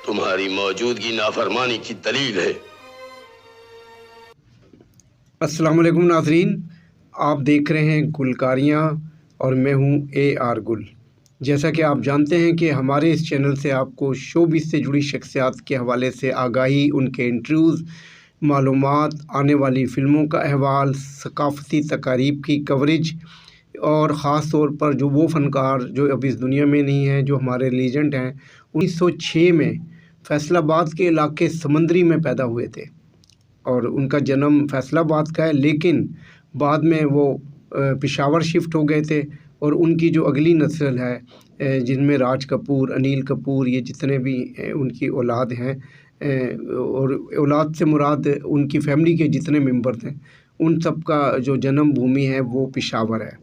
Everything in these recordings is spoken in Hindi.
तुम्हारी मौजूदगी नाफरमानी की दलील है। अस्सलाम वालेकुम नाज़रीन, आप देख रहे हैं गुलकारियाँ और मैं हूँ AR गुल। जैसा कि आप जानते हैं कि हमारे इस चैनल से आपको शोबिज़ से जुड़ी शख्सियात के हवाले से आगाही, उनके इंटरव्यूज़, मालूमात, आने वाली फ़िल्मों का अहवाल, सकाफ़ती तकारीब की कवरेज और ख़ास तौर पर जो वो फ़नकार जो अब इस दुनिया में नहीं हैं, जो हमारे लीजेंड हैं, 1906 में फैसलाबाद के इलाके समंदरी में पैदा हुए थे और उनका जन्म फैसलाबाद का है, लेकिन बाद में वो पेशावर शिफ्ट हो गए थे और उनकी जो अगली नस्ल है जिनमें राज कपूर, अनिल कपूर, ये जितने भी उनकी औलाद हैं और औलाद से मुराद उनकी फैमिली के जितने मेंबर थे, उन सब का जो जन्म भूमि है वो पेशावर है।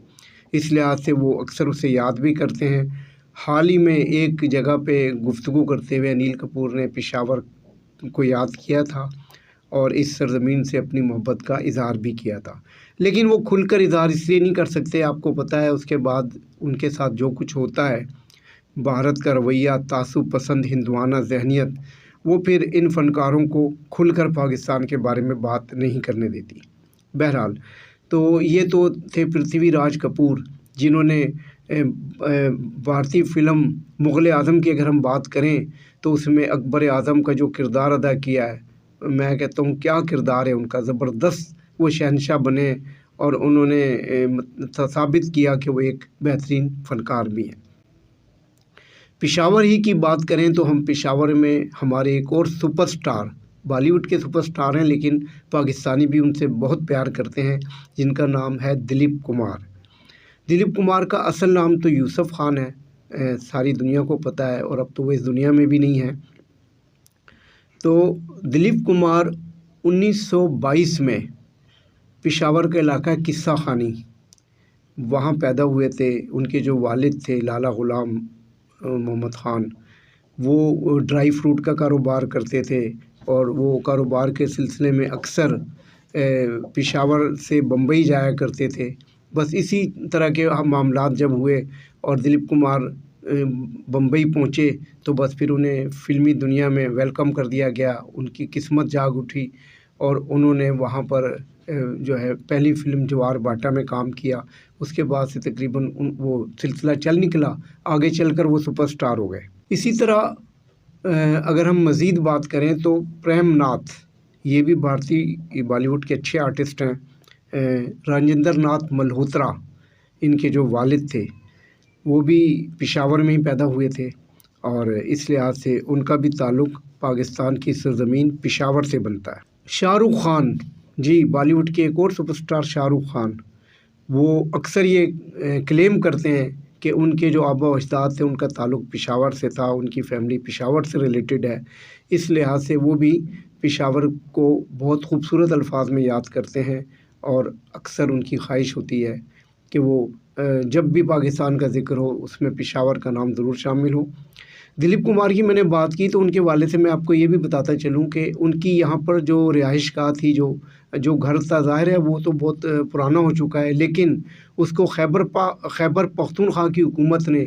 इस लिहाज से वो अक्सर उसे याद भी करते हैं। हाल ही में एक जगह पे गुफ्तगू करते हुए अनिल कपूर ने पेशावर को याद किया था और इस सरज़मीन से अपनी मोहब्बत का इज़हार भी किया था, लेकिन वो खुलकर इज़हार इसलिए नहीं कर सकते, आपको पता है उसके बाद उनके साथ जो कुछ होता है, भारत का रवैया, तासुब पसंद हिंदुआना ज़हनियत, वो फिर इन फ़नकारों को खुलकर पाकिस्तान के बारे में बात नहीं करने देती। बहरहाल, तो ये तो थे पृथ्वीराज कपूर, जिन्होंने भारतीय फ़िल्म मुग़ल आज़म की अगर हम बात करें तो उसमें अकबर आज़म का जो किरदार अदा किया है, मैं कहता हूँ क्या किरदार है उनका, ज़बरदस्त वो शहंशाह बने और उन्होंने साबित किया कि वो एक बेहतरीन फ़नकार भी हैं। पेशावर ही की बात करें तो हम पेशावर में हमारे एक और सुपरस्टार, बॉलीवुड के सुपरस्टार हैं लेकिन पाकिस्तानी भी उनसे बहुत प्यार करते हैं, जिनका नाम है दिलीप कुमार। दिलीप कुमार का असल नाम तो यूसुफ़ खान है, सारी दुनिया को पता है और अब तो वो इस दुनिया में भी नहीं है। तो दिलीप कुमार 1922 में पेशावर का इलाका किस्सा खानी, वहाँ पैदा हुए थे। उनके जो वालिद थे लाला ग़ुलाम मोहम्मद ख़ान, वो ड्राई फ्रूट का कारोबार करते थे और वो कारोबार के सिलसिले में अक्सर पेशावर से बम्बई जाया करते थे। बस इसी तरह के मामलात जब हुए और दिलीप कुमार बम्बई पहुँचे तो बस फिर उन्हें फ़िल्मी दुनिया में वेलकम कर दिया गया, उनकी किस्मत जाग उठी और उन्होंने वहाँ पर जो है पहली फ़िल्म ज्वार भाटा में काम किया। उसके बाद से तकरीबन वो सिलसिला चल निकला, आगे चलकर वो सुपरस्टार हो गए। इसी तरह अगर हम मज़ीद बात करें तो प्रेम नाथ, ये भी भारतीय बॉलीवुड के अच्छे आर्टिस्ट हैं। राजेंद्र नाथ मल्होत्रा इनके जो वालिद थे, वो भी पेशावर में ही पैदा हुए थे और इस लिहाज से उनका भी ताल्लुक़ पाकिस्तान की सरज़मीन पेशावर से बनता है। शाहरुख़ ख़ान जी, बॉलीवुड के एक और सुपरस्टार शाहरुख़ ख़ान, वो अक्सर ये क्लेम करते हैं कि उनके जो आबा व अजदाद थे उनका ताल्लुक़ पेशावर से था, उनकी फ़ैमिली पेशावर से रिलेटेड है। इस लिहाज से वो भी पेशावर को बहुत खूबसूरत अल्फाज में याद करते हैं और अक्सर उनकी ख्वाहिश होती है कि वो जब भी पाकिस्तान का ज़िक्र हो उसमें पेशावर का नाम ज़रूर शामिल हो। दिलीप कुमार की मैंने बात की तो उनके वालिद से मैं आपको ये भी बताता चलूँ कि उनकी यहाँ पर जो रिहाइशगाह थी, जो घर था, ज़ाहिर है वो तो बहुत पुराना हो चुका है, लेकिन उसको खैबर पख्तूनख्वा की हुकूमत ने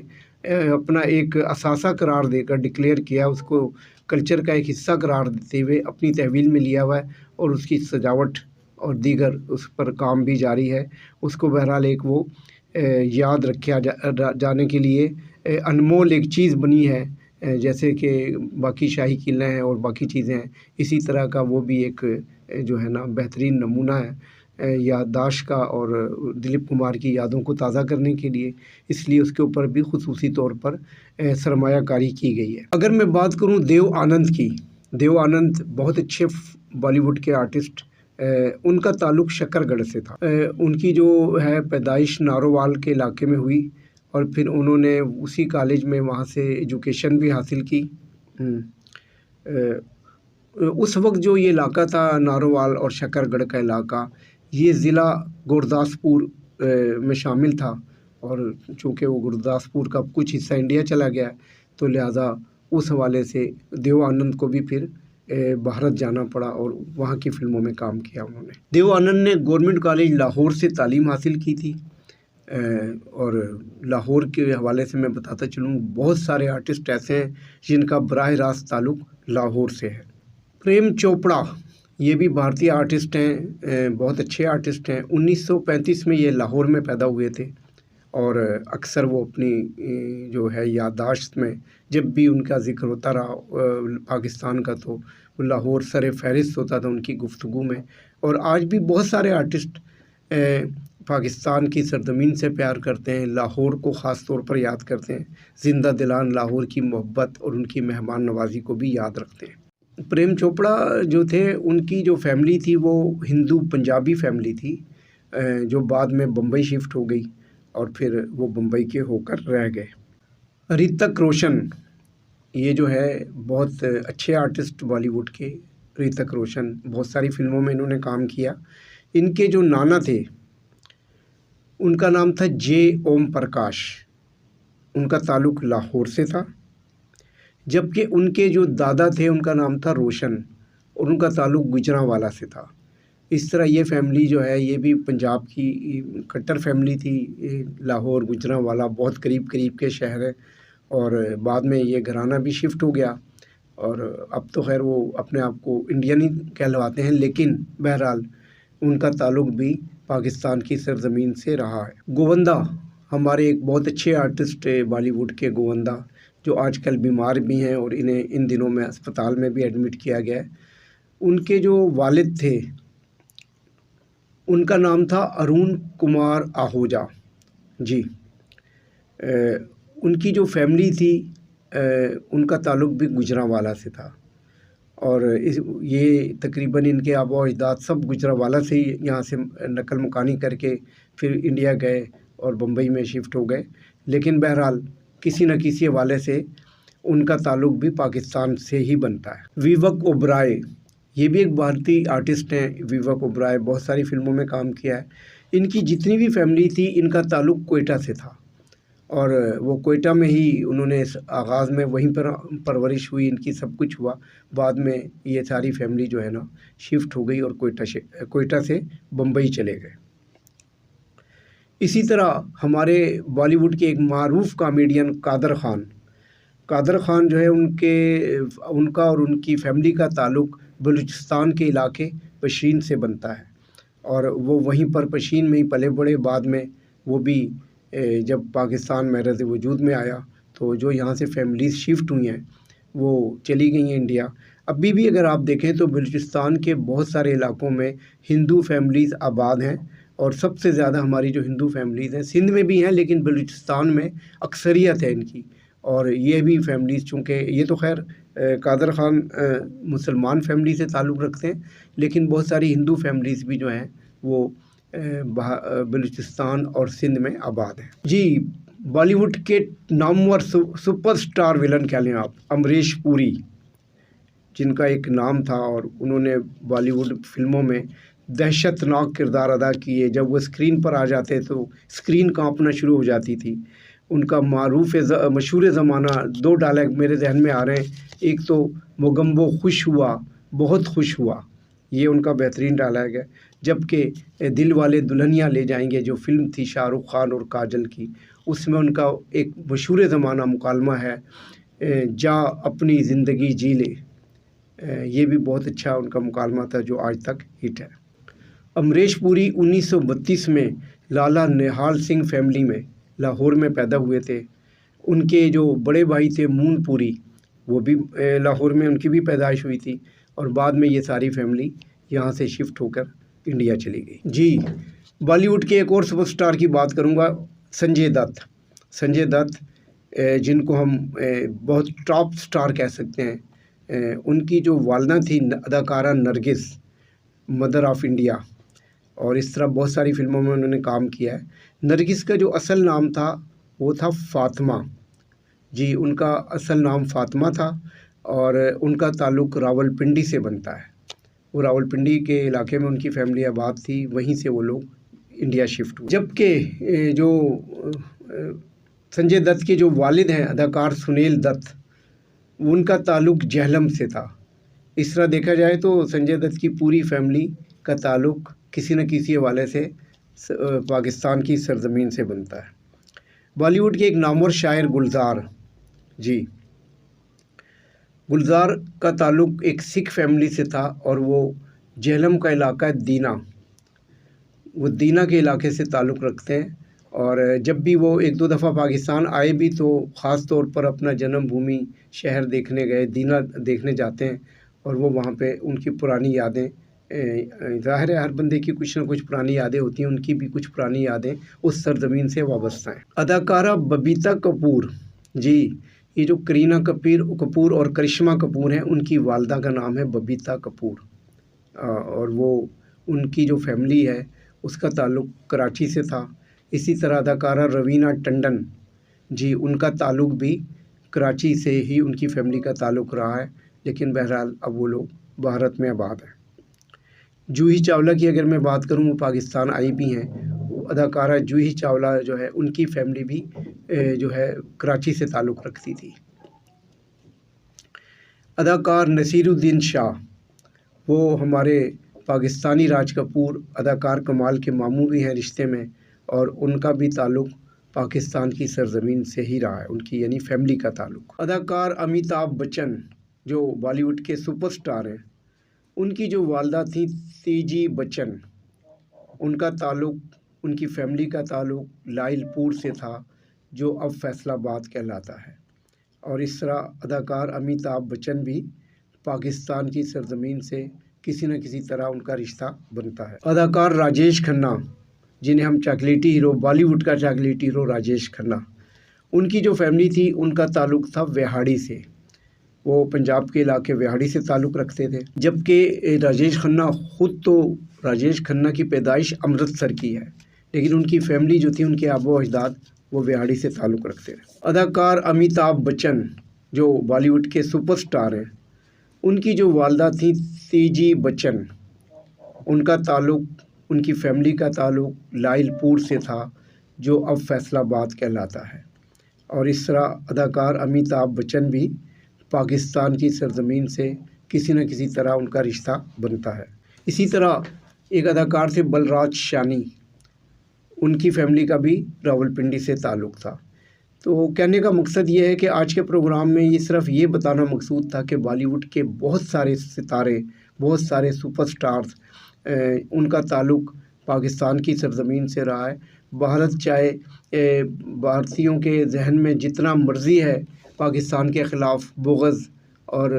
अपना एक असासा करार देकर डिक्लेयर किया, उसको कल्चर का एक हिस्सा करार देते हुए अपनी तहवील में लिया हुआ है और उसकी सजावट और दीगर उस पर काम भी जारी है। उसको बहरहाल एक वो याद रखा जाने के लिए अनमोल एक चीज़ बनी है, जैसे कि बाकी शाही किले हैं और बाकी चीज़ें हैं, इसी तरह का वो भी एक जो है ना बेहतरीन नमूना है याददाश्त का और दिलीप कुमार की यादों को ताज़ा करने के लिए, इसलिए उसके ऊपर भी ख़ुसूसी तौर पर सरमायाकारी की गई है। अगर मैं बात करूँ देव आनंद की, देव आनंद बहुत अच्छे बॉलीवुड के आर्टिस्ट, उनका ताल्लुक़ शकरगढ़ से था। उनकी जो है पैदाइश नारोवाल के इलाके में हुई और फिर उन्होंने उसी कॉलेज में वहाँ से एजुकेशन भी हासिल की। उस वक्त जो ये इलाका था नारोवाल और शकरगढ़ का इलाका, ये ज़िला गुरदासपुर में शामिल था और चूँकि वो गुरदासपुर का कुछ हिस्सा इंडिया चला गया तो लिहाजा उस हवाले से देव आनंद को भी फिर भारत जाना पड़ा और वहाँ की फ़िल्मों में काम किया उन्होंने। देव आनंद ने गवर्नमेंट कॉलेज लाहौर से तालीम हासिल की थी और लाहौर के हवाले से मैं बताता चलूँ, बहुत सारे आर्टिस्ट ऐसे हैं जिनका बराह रास्त ताल्लुक़ लाहौर से है। प्रेम चोपड़ा, ये भी भारतीय आर्टिस्ट हैं, बहुत अच्छे आर्टिस्ट हैं। 1935 में ये लाहौर में पैदा हुए थे और अक्सर वो अपनी जो है याददाश्त में जब भी उनका ज़िक्र होता रहा पाकिस्तान का, तो लाहौर सर फहरिस्त होता था उनकी गुफ्तगू में। और आज भी बहुत सारे आर्टिस्ट पाकिस्तान की सरज़मीन से प्यार करते हैं, लाहौर को ख़ास तौर पर याद करते हैं, ज़िंदा दिलान लाहौर की मोहब्बत और उनकी मेहमान नवाज़ी को भी याद रखते हैं। प्रेम चोपड़ा जो थे, उनकी जो फैमिली थी वो हिंदू पंजाबी फैमिली थी, जो बाद में बम्बई शिफ्ट हो गई और फिर वो बम्बई के होकर रह गए। ऋतिक रोशन, ये जो है बहुत अच्छे आर्टिस्ट बॉलीवुड के। ऋतिक रोशन बहुत सारी फिल्मों में इन्होंने काम किया। इनके जो नाना थे उनका नाम था जे ओम प्रकाश, उनका ताल्लुक़ लाहौर से था, जबकि उनके जो दादा थे उनका नाम था रोशन और उनका ताल्लुक़ गुजरांवाला से था। इस तरह ये फैमिली जो है ये भी पंजाब की कट्टर फैमिली थी। लाहौर गुजरांवाला बहुत करीब करीब के शहर हैं और बाद में ये घराना भी शिफ्ट हो गया और अब तो खैर वो अपने आप को इंडियन ही कहलवाते हैं, लेकिन बहरहाल उनका ताल्लुक़ भी पाकिस्तान की सरज़मीन से रहा है। गोवंदा, हमारे एक बहुत अच्छे आर्टिस्ट बॉलीवुड के गोवंदा, जो आजकल बीमार भी हैं और इन्हें इन दिनों में अस्पताल में भी एडमिट किया गया है। उनके जो वालिद थे उनका नाम था अरुण कुमार आहूजा जी। उनकी जो फैमिली थी उनका ताल्लुक़ भी गुजरांवाला से था और ये तकरीबन इनके आबा व अजदाद सब गुजरांवाला से ही यहाँ से नकल मकानी करके फिर इंडिया गए और बम्बई में शिफ्ट हो गए। लेकिन बहरहाल किसी न किसी हवाले से उनका ताल्लुक़ भी पाकिस्तान से ही बनता है। विवेक ओबराय, ये भी एक भारतीय आर्टिस्ट हैं। विवेक ओबराय बहुत सारी फिल्मों में काम किया है। इनकी जितनी भी फैमिली थी इनका ताल्लुक़ कोयटा से था और वो कोयटा में ही उन्होंने आगाज़ में वहीं पर परवरिश हुई, इनकी सब कुछ हुआ। बाद में ये सारी फैमिली जो है ना शिफ्ट हो गई और कोयटा से बम्बई चले गए। इसी तरह हमारे बॉलीवुड के एक मारूफ कॉमेडियन कादर ख़ान जो है उनका और उनकी फैमिली का ताल्लुक़ बलूचिस्तान के इलाके पशीन से बनता है और वो वहीं पर पशीन में ही पले बड़े। बाद में वो भी जब पाकिस्तान महरज़ वजूद में आया तो जो यहाँ से फैमिलीज़ शिफ्ट हुई हैं वो चली गई हैं इंडिया। अभी भी अगर आप देखें तो बलूचिस्तान के बहुत सारे इलाकों में हिंदू फैमिलीज़ आबाद हैं और सबसे ज़्यादा हमारी जो हिंदू फैमिलीज़ हैं सिंध में भी हैं, लेकिन बलूचिस्तान में अक्सरियत है इनकी। और ये भी फैमिलीज़, चूँकि ये तो खैर कादर ख़ान मुसलमान फैमिली से ताल्लुक़ रखते हैं, लेकिन बहुत सारी हिंदू फैमिलीज़ भी जो हैं वो बलूचिस्तान और सिंध में आबाद हैं जी। बॉलीवुड के नामवर सुपरस्टार विलन कह लें आप, अमरीश पुरी, जिनका एक नाम था और उन्होंने बॉलीवुड फिल्मों में दहशतनाक किरदार अदा किए। जब वो स्क्रीन पर आ जाते तो स्क्रीन कांपना शुरू हो जाती थी। उनका मशहूर ज़माना 2 डायलॉग मेरे जहन में आ रहे हैं। एक तो मोगम्बो खुश हुआ, बहुत खुश हुआ, ये उनका बेहतरीन डायलॉग है। जबकि दिल वाले दुल्हनिया ले जाएंगे जो फ़िल्म थी शाहरुख खान और काजल की, उसमें उनका एक मशहूर ज़माना मुकालमा है, जा अपनी ज़िंदगी जी ले। ये भी बहुत अच्छा उनका मुकालमा था जो आज तक हिट है। अमरीश पुरी 1932 में लाला निहाल सिंह फैमिली में लाहौर में पैदा हुए थे। उनके जो बड़े भाई थे मून पुरी, वो भी लाहौर में उनकी भी पैदाइश हुई थी और बाद में ये सारी फैमिली यहाँ से शिफ्ट होकर इंडिया चली गई जी। बॉलीवुड के एक और सुपरस्टार की बात करूँगा, संजय दत्त, जिनको हम बहुत टॉप स्टार कह सकते हैं। उनकी जो वालदा थी अदाकारा नरगिस, मदर ऑफ़ इंडिया, और इस तरह बहुत सारी फिल्मों में उन्होंने काम किया है। नरगिस का जो असल नाम था वो था फ़ातिमा जी, उनका असल नाम फ़ातिमा था और उनका ताल्लुक़ रावलपिंडी से बनता है। वो रावलपिंडी के इलाके में उनकी फैमिली आबाद थी, वहीं से वो लोग इंडिया शिफ्ट हुए। जबकि जो संजय दत्त के जो वालिद हैं अदाकार सुनील दत्त, उनका ताल्लुक़ जेहलम से था। इस तरह देखा जाए तो संजय दत्त की पूरी फैमिली का ताल्लुक़ किसी न किसी हवाले से पाकिस्तान की सरज़मीन से बनता है। बॉलीवुड के एक नामवर शायर गुलजार जी, गुलजार का ताल्लुक़ एक सिख फैमिली से था और वो जेहलम का इलाका है दीना, वो दीना के इलाके से ताल्लुक़ रखते हैं। और जब भी वो एक दो दफ़ा पाकिस्तान आए भी तो ख़ास तौर पर अपना जन्मभूमि शहर देखने गए, दीना देखने जाते हैं और वो वहाँ पे उनकी पुरानी यादें, ज़ाहिर है हर बंदे की कुछ ना कुछ पुरानी यादें होती हैं, उनकी भी कुछ पुरानी यादें उस सरज़मीन से वाबस्ता हैं। अदाकारा बबीता कपूर जी, ये जो करीना कपूर और करिश्मा कपूर हैं, उनकी वालदा का नाम है बबीता कपूर और वो उनकी जो फैमिली है उसका ताल्लुक़ कराची से था। इसी तरह अदाकारा रवीना टंडन जी, उनका ताल्लुक़ भी कराची से ही उनकी फैमिली का ताल्लुक़ रहा है, लेकिन बहरहाल अब वो लोग भारत में आबाद हैं। जूही चावला की अगर मैं बात करूँ, वो पाकिस्तान आई भी हैं। अदाकारा जूही चावला जो है उनकी फैमिली भी जो है कराची से ताल्लुक़ रखती थी। अदाकार नसीरुद्दीन शाह, वो हमारे पाकिस्तानी राज कपूर अदाकार कमाल के मामू भी हैं रिश्ते में और उनका भी ताल्लुक़ पाकिस्तान की सरज़मीन से ही रहा है, उनकी यानी फैमिली का ताल्लुक़। अदाकार अमिताभ बच्चन जो बॉलीवुड के सुपरस्टार हैं, उनकी जो वालदा थी तेजी बच्चन, उनका ताल्लुक़, उनकी फैमिली का ताल्लुक़ लाइलपुर से था जो अब फैसलाबाद कहलाता है। और इस तरह अदाकार अमिताभ बच्चन भी पाकिस्तान की सरज़मीन से किसी न किसी तरह उनका रिश्ता बनता है। अदाकार राजेश खन्ना, जिन्हें हम चॉकलेटी हीरो, बॉलीवुड का चॉकलेटी हीरो राजेश खन्ना, उनकी जो फैमिली थी उनका ताल्लुक़ था व्याहाड़ी से, वो पंजाब के इलाके व्याहाड़ी से ताल्लुक़ रखते थे। जबकि राजेश खन्ना की पैदाइश अमृतसर की है, लेकिन उनकी फैमिली जो थी, उनके आबो अजदाद वो व्याहाड़ी से ताल्लुक़ रखते थे। अदाकार अमिताभ बच्चन जो बॉलीवुड के सुपरस्टार हैं, उनकी जो वालदा थी तेजी बच्चन, उनका ताल्लुक़, उनकी फैमिली का ताल्लुक़ लाइलपुर से था जो अब फैसलाबाद कहलाता है। और इस तरह अदाकार अमिताभ बच्चन भी पाकिस्तान की सरज़मीन से किसी न किसी तरह उनका रिश्ता बनता है। इसी तरह एक अदाकार थे बलराज शानी, उनकी फैमिली का भी रावलपिंडी से ताल्लुक़ था। तो कहने का मकसद ये है कि आज के प्रोग्राम में ये सिर्फ ये बताना मकसूद था कि बॉलीवुड के बहुत सारे सितारे, बहुत सारे सुपरस्टार्स, उनका ताल्लुक़ पाकिस्तान की सरज़मीन से रहा है। भारत चाहे भारतीयों के जहन में जितना मर्ज़ी है पाकिस्तान के ख़िलाफ़ बुग़्ज़ और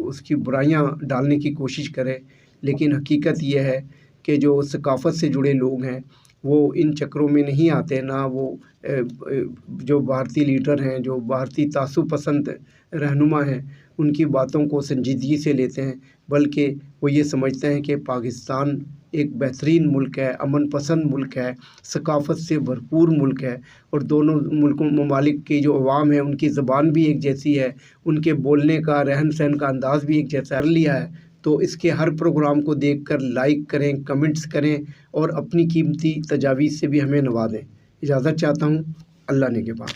उसकी बुराइयां डालने की कोशिश करे, लेकिन हकीकत यह है कि जो सकाफ़त से जुड़े लोग हैं वो इन चक्करों में नहीं आते, ना वो जो भारतीय लीडर हैं, जो भारतीय तासुब पसंद रहनुमा हैं, उनकी बातों को संजीदगी से लेते हैं, बल्कि वो ये समझते हैं कि पाकिस्तान एक बेहतरीन मुल्क है, अमन पसंद मुल्क है, सकाफ़त से भरपूर मुल्क है और दोनों ममालिक की जो अवाम है उनकी ज़बान भी एक जैसी है, उनके बोलने का, रहन सहन का अंदाज़ भी एक जैसा कर लिया है। तो इसके हर प्रोग्राम को देखकर लाइक करें, कमेंट्स करें और अपनी कीमती तजावीज़ से भी हमें नवाजें। इजाज़त चाहता हूँ, अल्लाह ने के बाद।